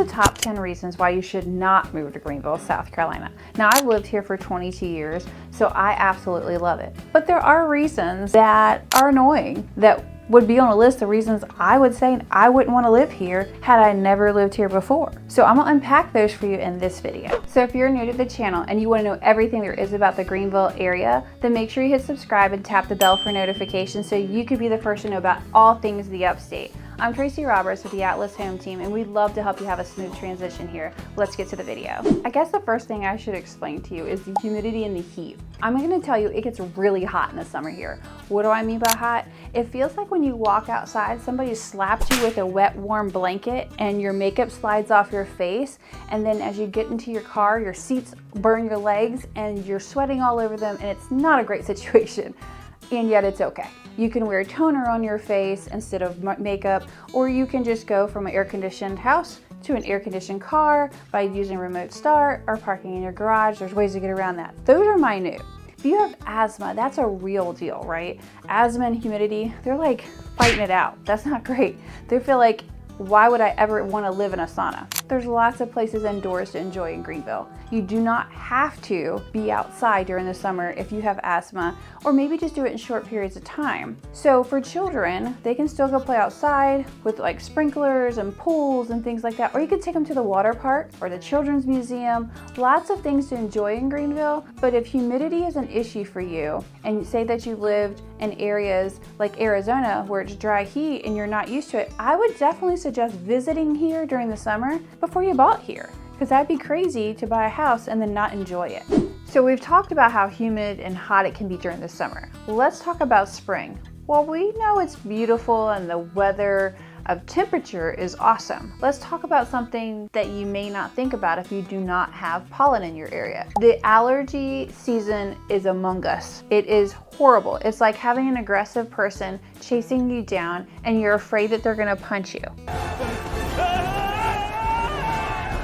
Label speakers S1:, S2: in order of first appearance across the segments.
S1: the top 10 reasons why you should not move to Greenville, South Carolina. Now, I've lived here for 22 years, so I absolutely love it. But there are reasons that are annoying that would be on a list of reasons I would say I wouldn't want to live here had I never lived here before. So I'm gonna unpack those for you in this video. So if you're new to the channel and you want to know everything there is about the Greenville area, then make sure you hit subscribe and tap the bell for notifications so you can be the first to know about all things the upstate. I'm Tracy Roberts with the Atlas Home Team, and we'd love to help you have a smooth transition here. Let's get to the video. I guess the first thing I should explain to you is the humidity and the heat. I'm going to tell you it gets really hot in the summer here. What do I mean by hot? It feels like when you walk outside, somebody slapped you with a wet, warm blanket and your makeup slides off your face, and then as you get into your car, your seats burn your legs and you're sweating all over them, and it's not a great situation. And yet it's okay. You can wear toner on your face instead of makeup, or you can just go from an air-conditioned house to an air-conditioned car by using remote start or parking in your garage. There's ways to get around that. Those are minute. If you have asthma, that's a real deal, right? Asthma and humidity, they're like fighting it out. That's not great. They feel like, why would I ever want to live in a sauna? There's lots of places indoors to enjoy in Greenville. You do not have to be outside during the summer if you have asthma, or maybe just do it in short periods of time. So for children, they can still go play outside with like sprinklers and pools and things like that, or you could take them to the water park or the children's museum. Lots of things to enjoy in Greenville, but if humidity is an issue for you, and you say that you lived in areas like Arizona where it's dry heat and you're not used to it, I would definitely suggest visiting here during the summer before you bought here, because that'd be crazy to buy a house and then not enjoy it. So we've talked about how humid and hot it can be during the summer. Let's talk about spring. Well, we know it's beautiful and the weather of temperature is awesome. Let's talk about something that you may not think about if you do not have pollen in your area. The allergy season is among us. It is horrible. It's like having an aggressive person chasing you down and you're afraid that they're gonna punch you.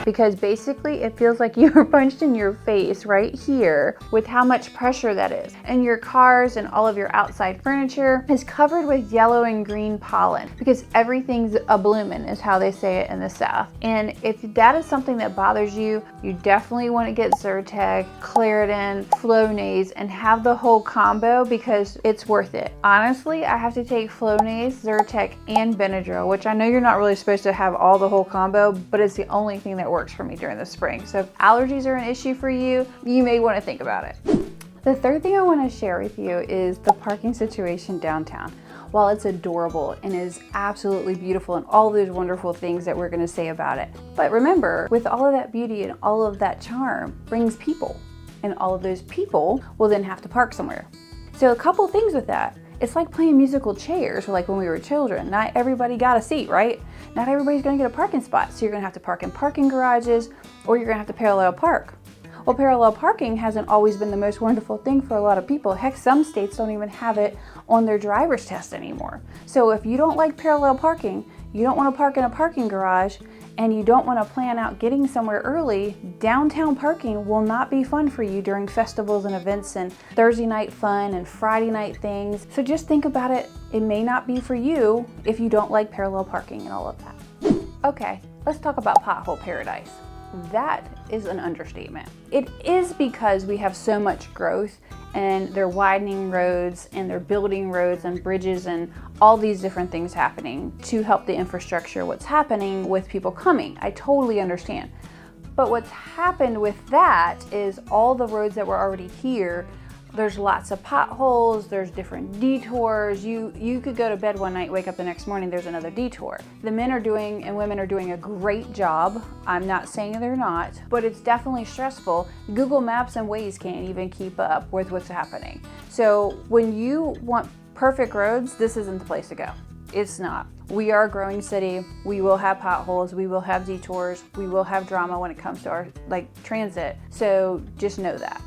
S1: Because basically it feels like you were punched in your face right here with how much pressure that is. And your cars and all of your outside furniture is covered with yellow and green pollen because everything's a-bloomin' is how they say it in the South. And if that is something that bothers you, you definitely want to get Zyrtec, Claritin, Flonase, and have the whole combo because it's worth it. Honestly, I have to take Flonase, Zyrtec, and Benadryl, which I know you're not really supposed to have all the whole combo, but it's the only thing that works for me during the spring. So if allergies are an issue for you, you may want to think about it. The third thing I want to share with you is the parking situation downtown. While it's adorable and is absolutely beautiful and all those wonderful things that we're going to say about it, but remember, with all of that beauty and all of that charm brings people, and all of those people will then have to park somewhere. So a couple things with that. It's like playing musical chairs, like when we were children. Not everybody got a seat, right? Not everybody's gonna get a parking spot. So you're gonna have to park in parking garages, or you're gonna have to parallel park. Well, parallel parking hasn't always been the most wonderful thing for a lot of people. Heck, some states don't even have it on their driver's test anymore. So if you don't like parallel parking, you don't wanna park in a parking garage, and you don't want to plan out getting somewhere early, downtown parking will not be fun for you during festivals and events and Thursday night fun and Friday night things. So just think about it. It may not be for you if you don't like parallel parking and all of that. Okay, let's talk about pothole paradise. That is an understatement. It is because we have so much growth and they're widening roads and they're building roads and bridges and all these different things happening to help the infrastructure, what's happening with people coming. I totally understand. But what's happened with that is all the roads that were already here, there's lots of potholes, there's different detours. You could go to bed one night, wake up the next morning, there's another detour. The men are doing and women are doing a great job. I'm not saying they're not, but it's definitely stressful. Google Maps and Waze can't even keep up with what's happening. So when you want perfect roads, this isn't the place to go. It's not. We are a growing city. We will have potholes, we will have detours, we will have drama when it comes to our transit. So just know that.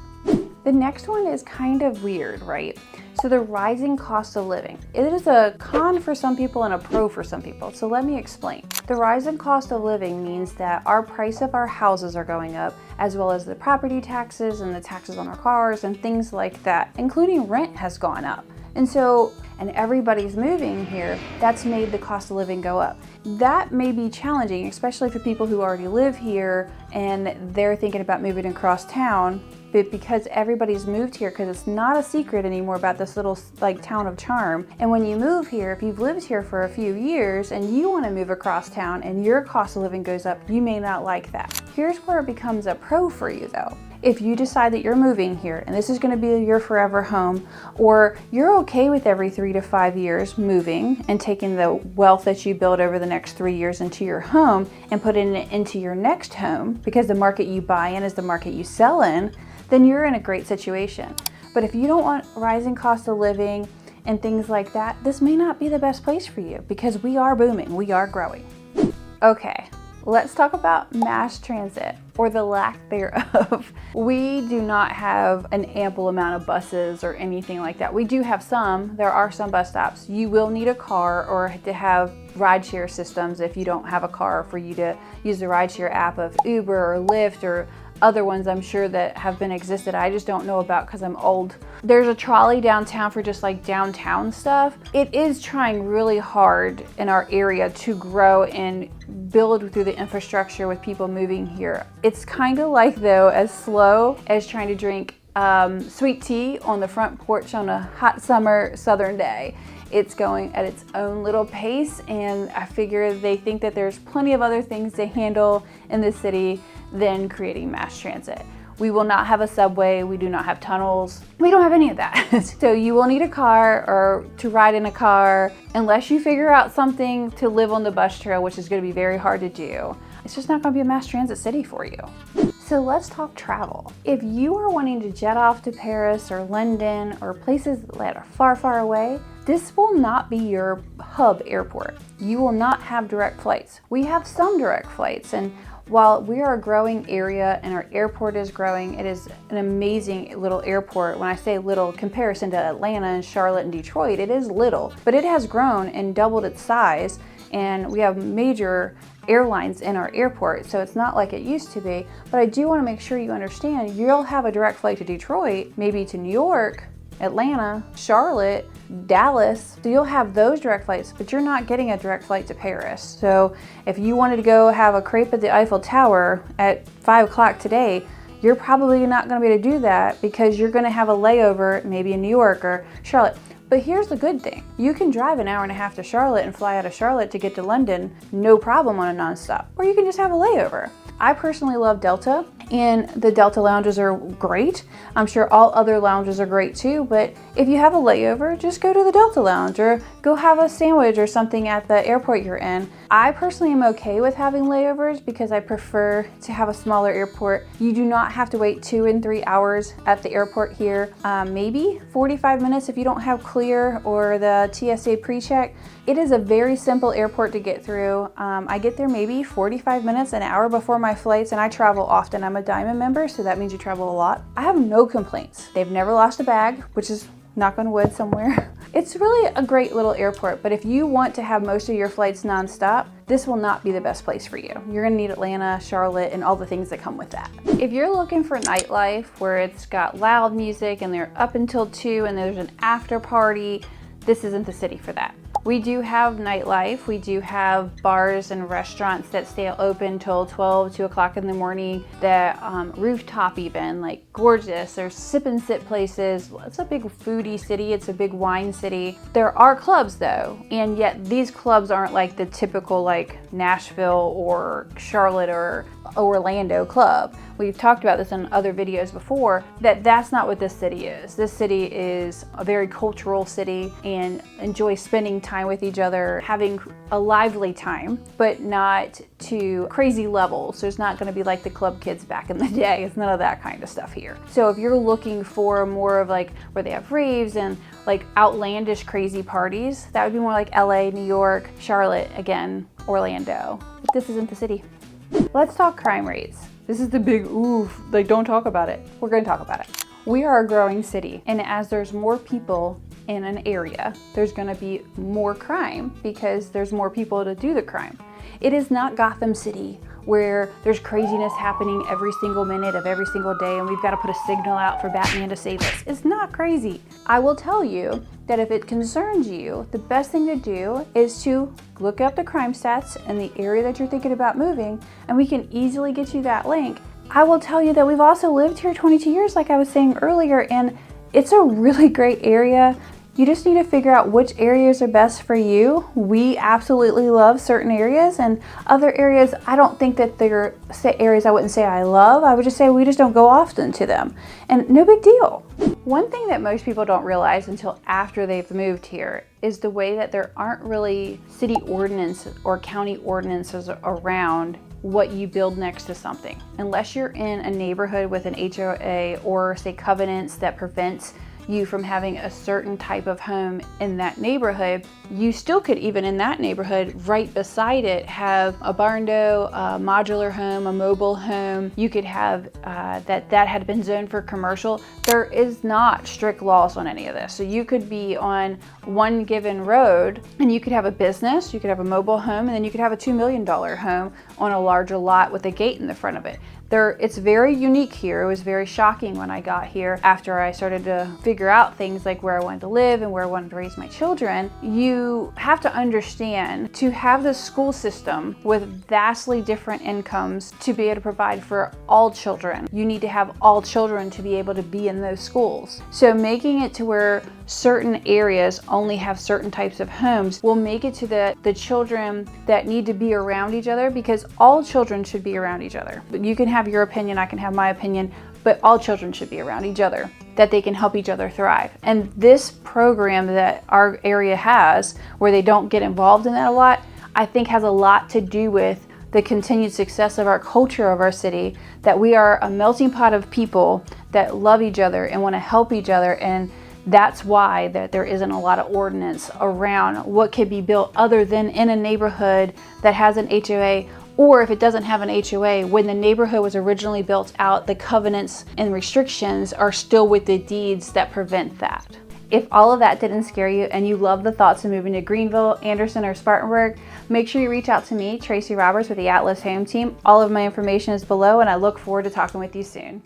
S1: The next one is kind of weird, right? So the rising cost of living. It is a con for some people and a pro for some people. So let me explain. The rising cost of living means that our price of our houses are going up, as well as the property taxes and the taxes on our cars and things like that, including rent has gone up. And so and everybody's moving here, that's made the cost of living go up. That may be challenging, especially for people who already live here and they're thinking about moving across town. But because everybody's moved here, because it's not a secret anymore about this little like town of charm. And when you move here, if you've lived here for a few years and you want to move across town and your cost of living goes up, you may not like that. Here's where it becomes a pro for you though. If you decide that you're moving here and this is going to be your forever home, or you're okay with every 3 to 5 years moving and taking the wealth that you build over the next 3 years into your home and putting it into your next home, because the market you buy in is the market you sell in, then you're in a great situation. But if you don't want rising cost of living and things like that, this may not be the best place for you, because we are booming, we are growing. Okay, let's talk about mass transit, or the lack thereof. We do not have an ample amount of buses or anything like that. We do have some, there are some bus stops. You will need a car or to have rideshare systems if you don't have a car, for you to use the rideshare app of Uber or Lyft or other ones I'm sure that have been existed. I just don't know about because I'm old. There's a trolley downtown for just like downtown stuff. It is trying really hard in our area to grow and build through the infrastructure with people moving here. It's kind of like though as slow as trying to drink sweet tea on the front porch on a hot summer southern day. It's going at its own little pace, and I figure they think that there's plenty of other things to handle in the city than creating mass transit. We will not have a subway, we do not have tunnels, we don't have any of that. So you will need a car or to ride in a car, unless you figure out something to live on the bus trail, which is going to be very hard to do. It's just not going to be a mass transit city for you. So let's talk travel. If you are wanting to jet off to Paris or London or places that are far, far away, this will not be your hub airport. You will not have direct flights. We have some direct flights, and while we are a growing area and our airport is growing, it is an amazing little airport. When I say little, comparison to Atlanta and Charlotte and Detroit, it is little, but it has grown and doubled its size, and we have major airlines in our airport, so it's not like it used to be. But I do want to make sure you understand you'll have a direct flight to Detroit, maybe to New York, Atlanta, Charlotte, Dallas. So you'll have those direct flights, but you're not getting a direct flight to Paris. So if you wanted to go have a crepe at the Eiffel Tower at 5 o'clock today, you're probably not going to be able to do that because you're going to have a layover maybe in New York or Charlotte. But here's the good thing. You can drive an hour and a half to Charlotte and fly out of Charlotte to get to London, no problem on a nonstop. Or you can just have a layover. I personally love Delta, and the Delta lounges are great. I'm sure all other lounges are great too, but if you have a layover, just go to the Delta lounge or go have a sandwich or something at the airport you're in. I personally am okay with having layovers because I prefer to have a smaller airport. You do not have to wait 2 and 3 hours at the airport here. Maybe 45 minutes if you don't have Clear or the TSA pre-check. It is a very simple airport to get through. I get there maybe 45 minutes, an hour before my flights, and I travel often. I'm a Diamond member, so that means you travel a lot. I have no complaints. They've never lost a bag, which is knock on wood somewhere. It's really a great little airport, but if you want to have most of your flights nonstop, this will not be the best place for you. You're gonna need Atlanta, Charlotte, and all the things that come with that. If you're looking for nightlife where it's got loud music and they're up until 2 and there's an after party, this isn't the city for that. We do have nightlife. We do have bars and restaurants that stay open till 12, 2 o'clock in the morning. The rooftop even, like gorgeous. There's sip and sit places. It's a big foodie city. It's a big wine city. There are clubs though, and yet these clubs aren't like the typical like Nashville or Charlotte or Orlando club. We've talked about this in other videos before, that's not what this city is. This city is a very cultural city and enjoys spending time with each other, having a lively time, but not to crazy levels. There's not gonna be like the club kids back in the day. It's none of that kind of stuff here. So if you're looking for more of like where they have raves and like outlandish crazy parties, that would be more like LA, New York, Charlotte, again, Orlando. But this isn't the city. Let's talk crime rates. This is the big oof, like don't talk about it. We're gonna talk about it. We are a growing city, and as there's more people in an area, there's gonna be more crime because there's more people to do the crime. It is not Gotham City where there's craziness happening every single minute of every single day and we've got to put a signal out for Batman to save us. It's not crazy. I will tell you that if it concerns you, the best thing to do is to look up the crime stats in the area that you're thinking about moving, and we can easily get you that link. I will tell you that we've also lived here 22 years, like I was saying earlier, and it's a really great area. You just need to figure out which areas are best for you. We absolutely love certain areas, and other areas, I don't think that they're areas I wouldn't say I love. I would just say we just don't go often to them, and no big deal. One thing that most people don't realize until after they've moved here is the way that there aren't really city ordinances or county ordinances around what you build next to something. Unless you're in a neighborhood with an HOA or say covenants that prevents you from having a certain type of home in that neighborhood, you still could, even in that neighborhood, right beside it, have a barn dough, a modular home, a mobile home. You could have that had been zoned for commercial. There is not strict laws on any of this. So you could be on one given road and you could have a business, you could have a mobile home, and then you could have a $2 million home on a larger lot with a gate in the front of it. It's very unique here. It was very shocking when I got here after I started to figure out things like where I wanted to live and where I wanted to raise my children. You have to understand, to have the school system with vastly different incomes to be able to provide for all children, you need to have all children to be able to be in those schools. So making it to where certain areas only have certain types of homes will make it to the children that need to be around each other, because all children should be around each other. But you can have your opinion, I can have my opinion, but all children should be around each other, that they can help each other thrive. And this program that our area has, where they don't get involved in that a lot, I think has a lot to do with the continued success of our culture of our city, that we are a melting pot of people that love each other and want to help each other. And that's why that there isn't a lot of ordinance around what could be built other than in a neighborhood that has an HOA. Or if it doesn't have an HOA, when the neighborhood was originally built out, the covenants and restrictions are still with the deeds that prevent that. If all of that didn't scare you and you love the thoughts of moving to Greenville, Anderson, or Spartanburg, make sure you reach out to me, Tracy Roberts with the Atlas Home Team. All of my information is below, and I look forward to talking with you soon.